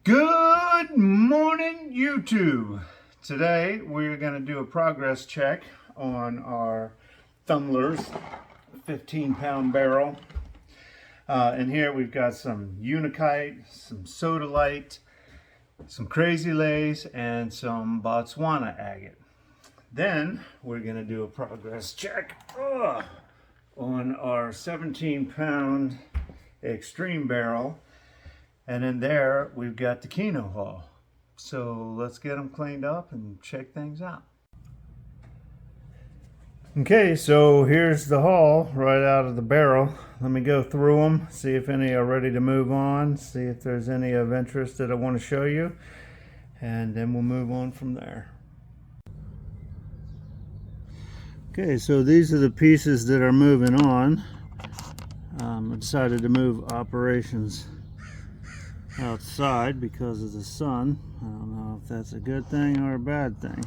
Good morning, YouTube. Today we're going to do a progress check on our Thumlers 15-pound barrel. In here we've got some Untitled, some Sodalite, some Crazy Lace, and some Botswana Agate. Then we're going to do a progress check on our 17-pound Extreme barrel. And in there, we've got the Kino haul. So let's get them cleaned up and check things out. Okay, so here's the haul right out of the barrel. Let me go through them, see if any are ready to move on, see if there's any of interest that I want to show you, and then we'll move on from there. Okay, so these are the pieces that are moving on. I decided to move operations outside because of the sun. I don't know if that's a good thing or a bad thing,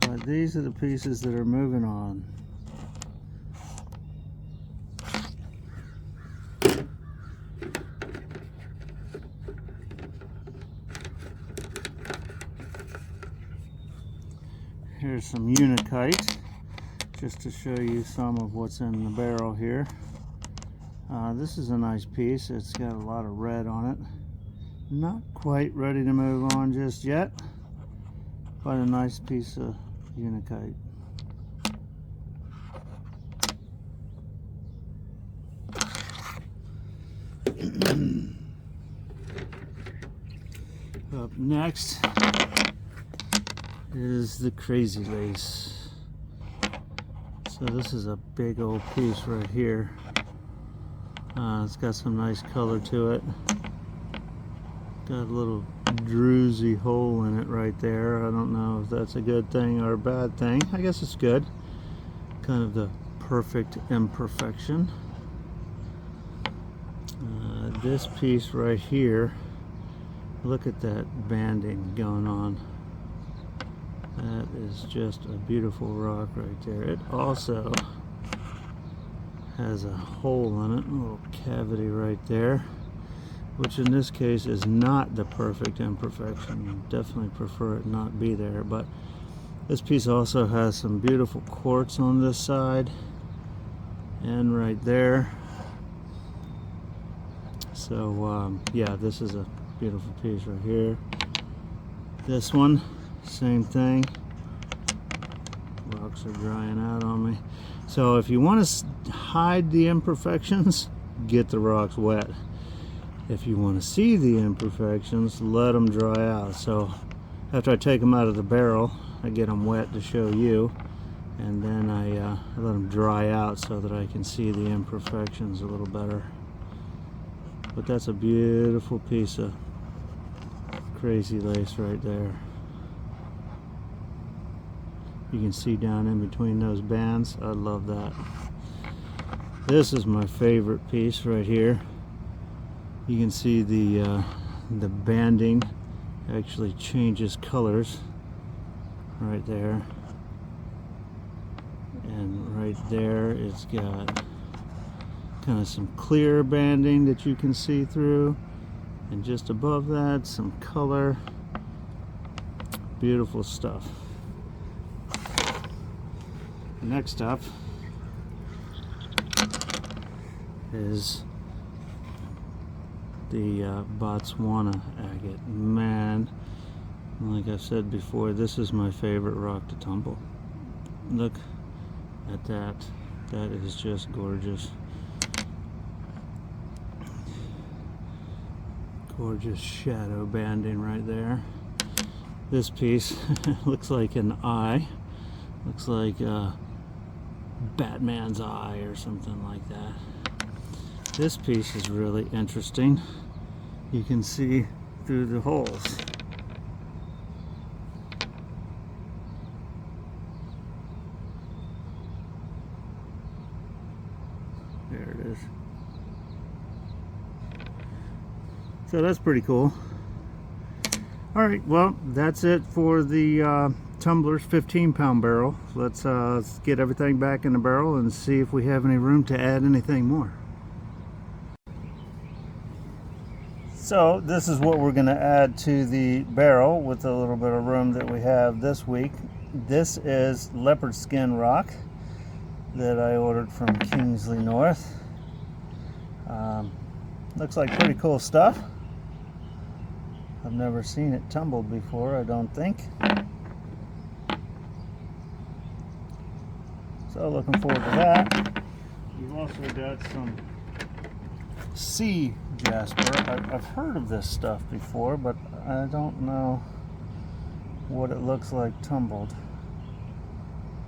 but these are the pieces that are moving on. Here's some Untitled, just to show you some of what's in the barrel here. This is a nice piece. It's got a lot of red on it. Not quite ready to move on just yet, but a nice piece of Untitled. Up next is the Crazy Lace. So this is a big old piece right here. It's got some nice color to it. Got a little druzy hole in it right there. I don't know if that's a good thing or a bad thing. I guess it's good. Kind of the perfect imperfection. This piece right here, look at that banding going on. That is just a beautiful rock right there. It also has a hole in it, a little cavity right there, which in this case is not the perfect imperfection. Definitely prefer it not be there, but this piece also has some beautiful quartz on this side and right there. So yeah, this is a beautiful piece right here. This one, same thing. Rocks are drying out on me. So if you want to hide the imperfections, get the rocks wet. If you want to see the imperfections, let them dry out. So after I take them out of the barrel, I get them wet to show you, and then I let them dry out so that I can see the imperfections a little better. But that's a beautiful piece of Crazy Lace right there. You can see down in between those bands. I love that. This is my favorite piece right here. You can see the banding actually changes colors right there, and right there it's got kind of some clear banding that you can see through, and just above that some color. Beautiful stuff. Next up is the Botswana Agate. Man, like I said before, this is my favorite rock to tumble. Look at that. That is just gorgeous. Gorgeous shadow banding right there. This piece looks like an eye. Looks like Batman's eye or something like that. This piece is really interesting. You can see through the holes. There it is. So that's pretty cool. Alright, well, that's it for the Tumblers 15-pound barrel. Let's get everything back in the barrel and see if we have any room to add anything more. So this is what we're going to add to the barrel with a little bit of room that we have this week. This is leopard skin rock that I ordered from Kingsley North. Looks like pretty cool stuff. I've never seen it tumbled before, I don't think. So looking forward to that. We've also got some sea jasper. I've heard of this stuff before, but I don't know what it looks like tumbled.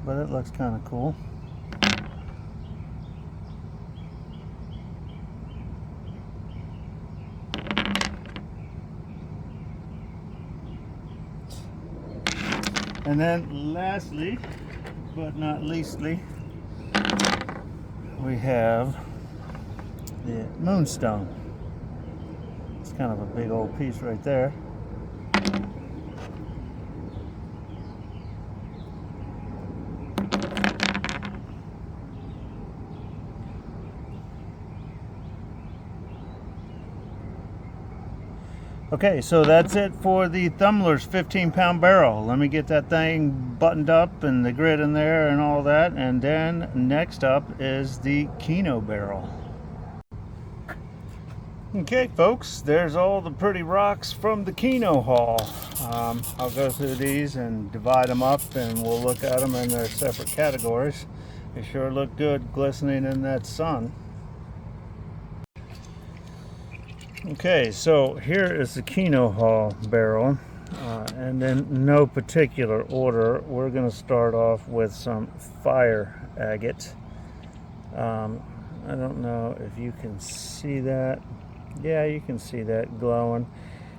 But it looks kind of cool. And then lastly, but not leastly, we have the Moonstone. It's kind of a big old piece right there. Okay, so that's it for the Thumlers 15-pound barrel. Let me get that thing buttoned up and the grid in there and all that. And then next up is the Kino barrel. Okay, folks, there's all the pretty rocks from the Kino haul. I'll go through these and divide them up, and we'll look at them in their separate categories. They sure look good glistening in that sun. Okay, so here is the Kino haul barrel, and in no particular order, we're going to start off with some fire agate. I don't know if you can see that. Yeah, you can see that glowing.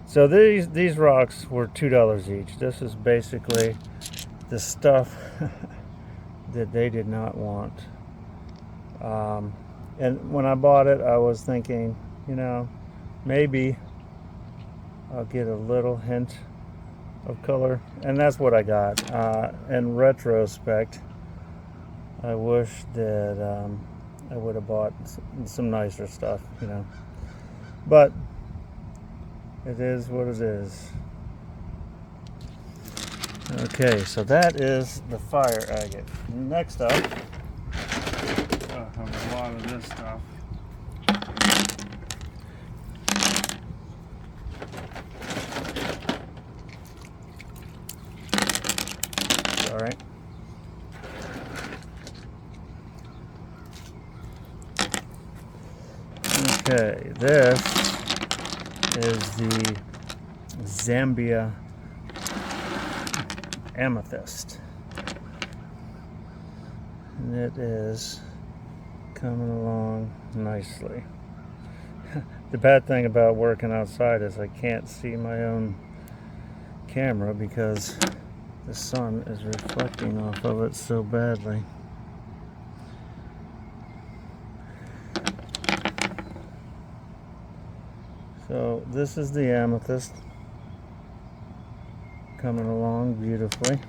So these rocks were $2 each. This is basically the stuff that they did not want. And when I bought it, I was thinking, you know, maybe I'll get a little hint of color, and that's what I got. In retrospect, I wish that I would have bought some nicer stuff, you know. But it is what it is. Okay, so that is the fire agate. Next up, I have a lot of this stuff. Alright. Okay, this is the Zambia Amethyst. And it is coming along nicely. The bad thing about working outside is I can't see my own camera because the sun is reflecting off of it so badly. So this is the amethyst coming along beautifully.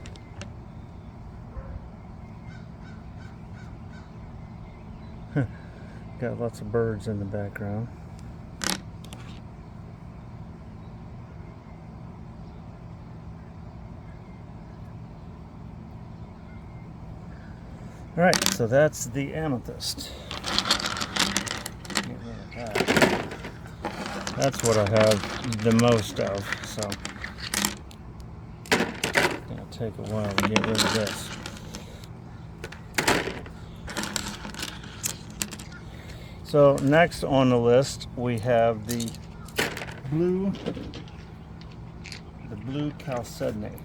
Got lots of birds in the background. Alright, so that's the amethyst. Get rid of that. That's what I have the most of, so it's going to take a while to get rid of this. So next on the list we have the blue Chalcedony.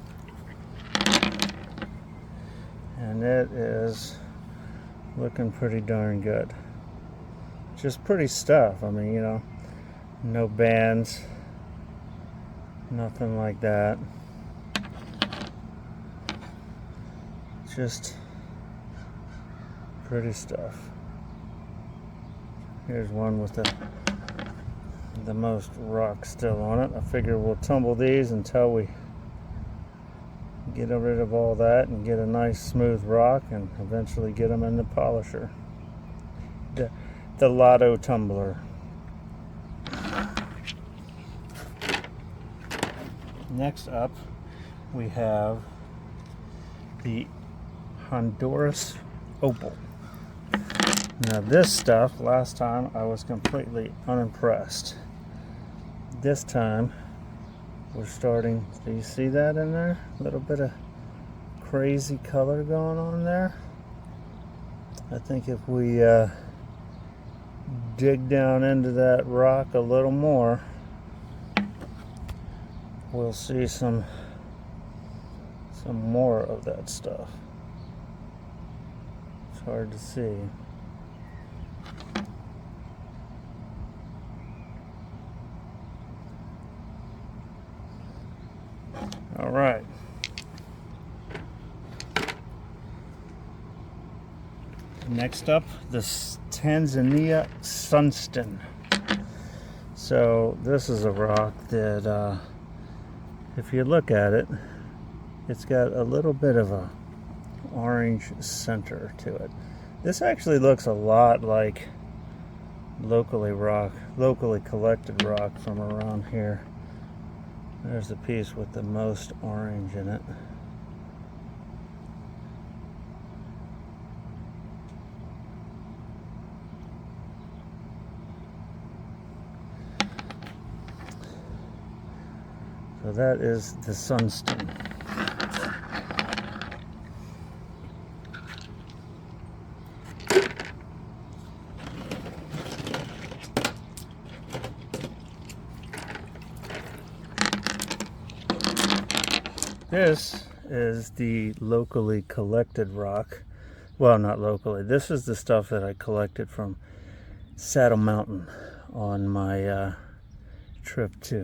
And it is looking pretty darn good. Just pretty stuff. I mean, you know, no bands, nothing like that. Just pretty stuff. Here's one with the most rock still on it. I figure we'll tumble these until we get rid of all that and get a nice smooth rock, and eventually get them in the polisher. The Lotto Tumbler. Next up, we have the Honduras Opal. Now this stuff, last time I was completely unimpressed. This time we're starting, do you see that in there? A little bit of crazy color going on there. I think if we dig down into that rock a little more, we'll see some more of that stuff. It's hard to see. All right. Next up, the Tanzania Sunston. So this is a rock that, if you look at it, it's got a little bit of a orange center to it. This actually looks a lot like locally collected rock from around here. There's the piece with the most orange in it. So that is the Sunston. This is the locally collected rock. Well, not locally. This is the stuff that I collected from Saddle Mountain on my trip to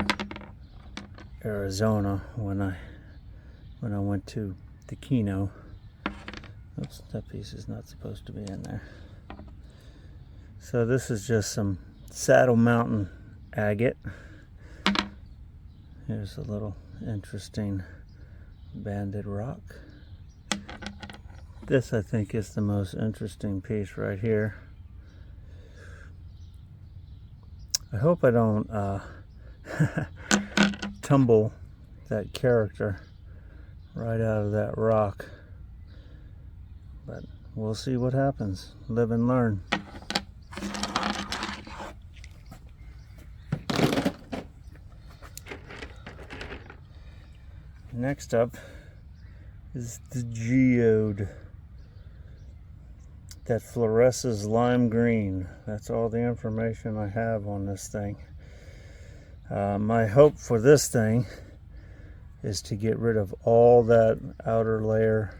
Arizona when I went to the Kino. Oops, that piece is not supposed to be in there. So this is just some Saddle Mountain agate. Here's a little interesting banded rock. This, I think, is the most interesting piece right here. I hope I don't tumble that character right out of that rock, but we'll see what happens. Live and learn. Next up is the Geode. That fluoresces lime green. That's all the information I have on this thing. My hope for this thing is to get rid of all that outer layer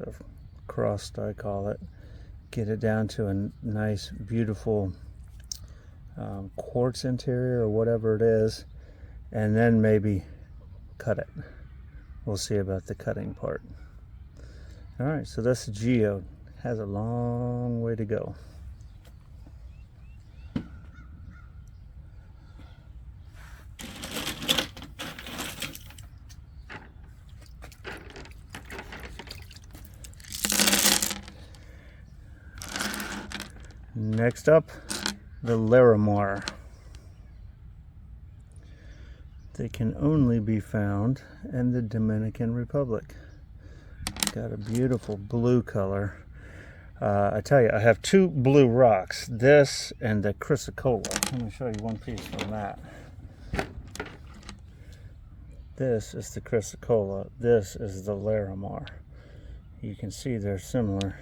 of crust, I call it. Get it down to a nice, beautiful quartz interior or whatever it is, and then maybe cut it. We'll see about the cutting part. All right, so that's the Geode. Has a long way to go. Next up, the Larimar. They can only be found in the Dominican Republic. Got a beautiful blue color. I tell you, I have two blue rocks, this and the Chrysocola. Let me show you one piece from that. This is the Chrysocola, this is the Larimar. You can see they're similar.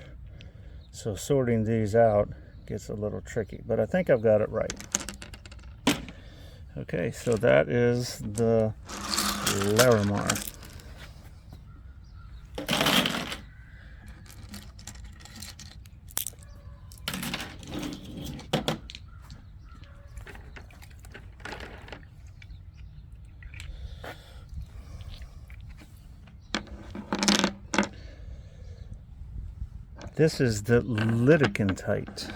So sorting these out gets a little tricky, but I think I've got it right. Okay, so that is the Larimar. This is the Liddicontite.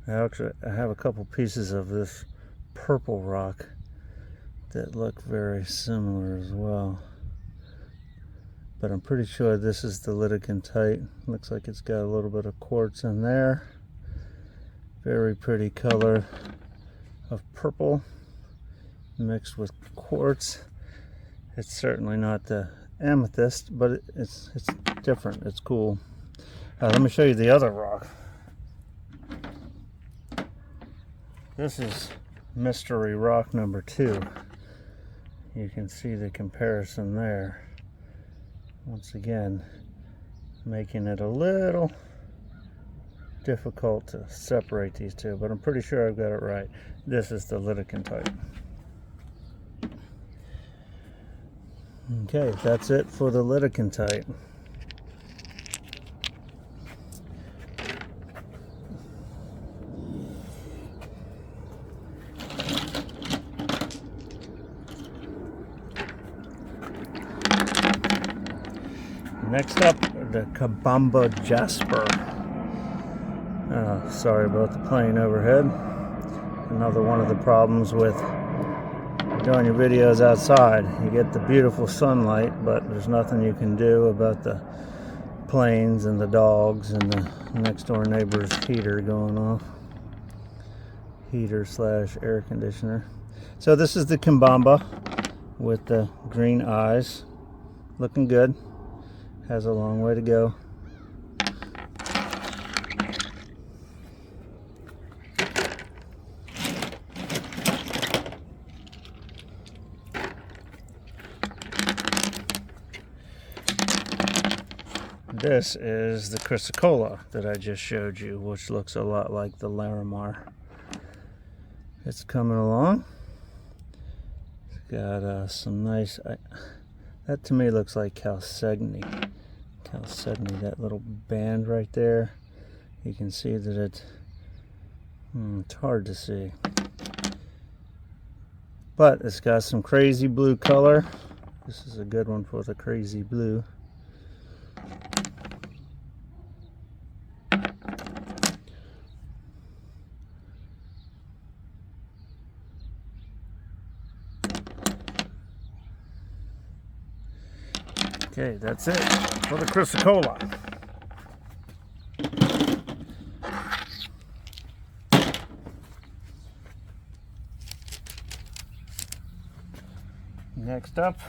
Actually, I have a couple pieces of this purple rock that look very similar as well. But I'm pretty sure this is the Liddicontite. Looks like it's got a little bit of quartz in there. Very pretty color of purple. mixed with quartz. It's certainly not the amethyst, but it's different. It's cool. Let me show you the other rock. This is Mystery Rock number 2. You can see the comparison there. Once again, making it a little difficult to separate these two, but I'm pretty sure I've got it right. This is the Liddicontite. Okay, that's it for the Liddicontite. Next up, the Kabamba Jasper. Sorry about the plane overhead. Another one of the problems with doing your videos outside. You get the beautiful sunlight, but there's nothing you can do about the planes and the dogs and the next door neighbor's heater going off. Heater / air conditioner. So this is the Cambamba with the green eyes. Looking good. Has a long way to go. This is the Chrysocola that I just showed you, which looks a lot like the Larimar. It's coming along. It's got some nice, that to me looks like Chalcedony. Chalcedony, that little band right there. You can see that it's hard to see. But it's got some crazy blue color. This is a good one for the crazy blue. Okay, that's it for the Chrysocola. Next up,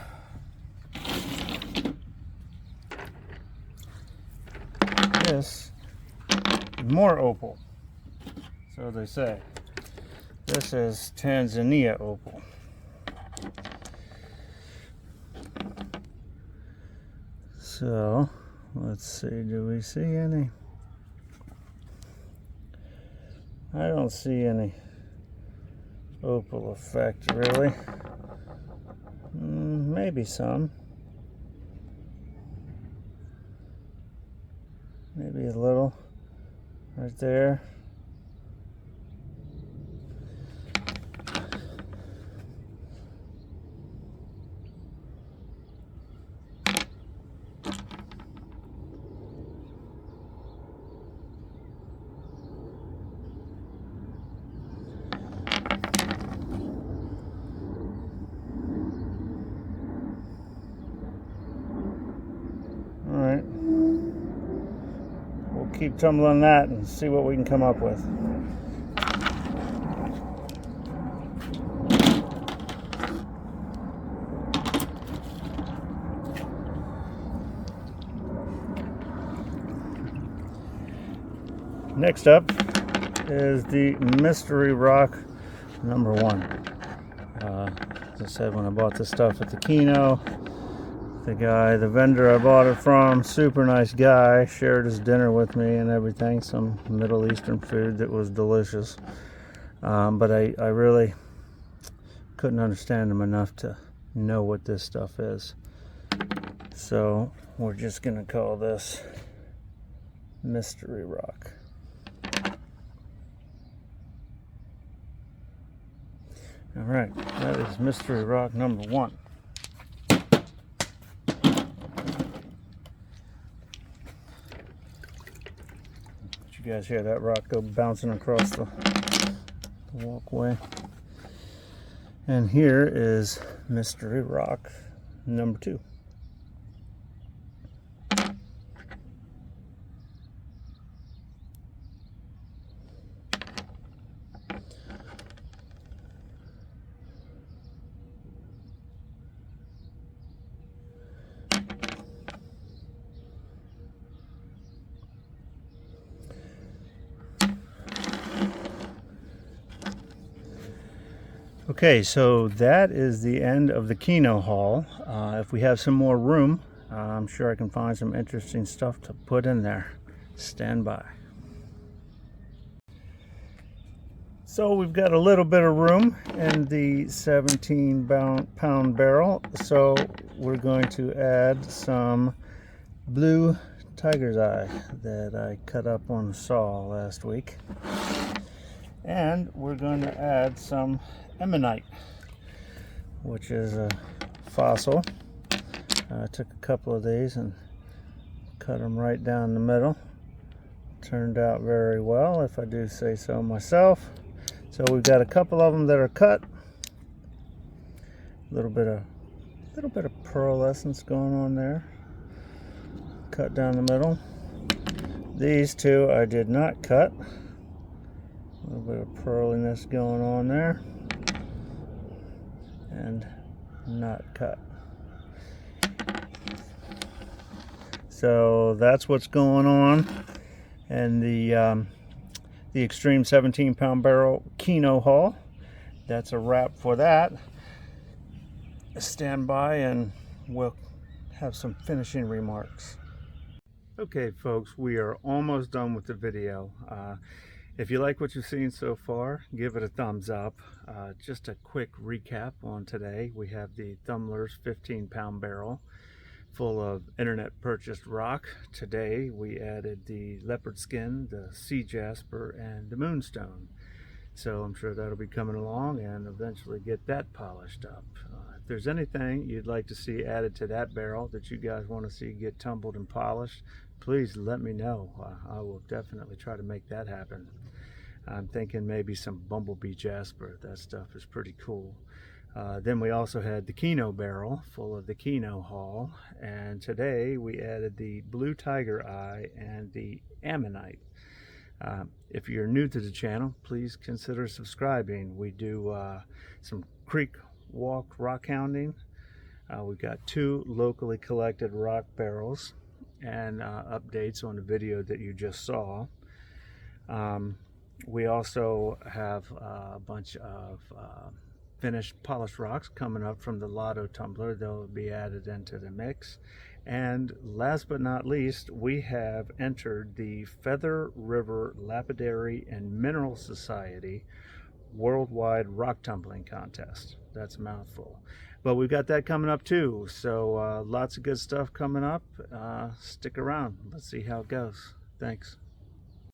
this is more opal. So they say. This is Tanzania Opal. So, let's see, do we see any? I don't see any opal effect, really. Maybe some. Maybe a little right there. Alright, we'll keep tumbling that and see what we can come up with. Next up is the Mystery Rock number 1. As I said, when I bought this stuff at the Kino, the vendor I bought it from, super nice guy, shared his dinner with me and everything, some Middle Eastern food that was delicious. But I really couldn't understand him enough to know what this stuff is. So we're just going to call this Mystery Rock. Alright, that is Mystery Rock number 1. You guys hear that rock go bouncing across the walkway. And here is Mystery Rock number 2. Okay, so that is the end of the Kino haul. If we have some more room, I'm sure I can find some interesting stuff to put in there. Stand by. So we've got a little bit of room in the 17-pound barrel, so we're going to add some blue tiger's eye that I cut up on the saw last week. And we're going to add some Ammonite, which is a fossil. I took a couple of these and cut them right down the middle. Turned out very well, if I do say so myself. So we've got a couple of them that are cut. A little bit of pearlescence going on there. Cut down the middle. These two I did not cut. A little bit of pearliness going on there. And not cut. So that's what's going on. And the Extreme 17-pound barrel Kino haul. That's a wrap for that. Stand by and we'll have some finishing remarks. Okay folks, we are almost done with the video. If you like what you've seen so far, give it a thumbs up. Just a quick recap on today. We have the Thumlers 15-pound barrel full of internet purchased rock. Today we added the Leopard skin, the sea jasper, and the Moonstone. So I'm sure that'll be coming along and eventually get that polished up. If there's anything you'd like to see added to that barrel that you guys want to see get tumbled and polished, please let me know. I will definitely try to make that happen. I'm thinking maybe some bumblebee jasper. That stuff is pretty cool. Then we also had the Kino barrel full of the Kino haul, and today we added the blue tiger eye and the Ammonite. If you're new to the channel, please consider subscribing. We do some creek walk rock hounding. We've got 2 locally collected rock barrels and updates on the video that you just saw. We also have a bunch of finished polished rocks coming up from the Lotto tumbler. They'll be added into the mix. And last but not least, we have entered the Feather River Lapidari and Mineral Society Worldwide Rock Tumbling Contest. That's a mouthful. But we've got that coming up too. So lots of good stuff coming up. Stick around. Let's see how it goes. Thanks.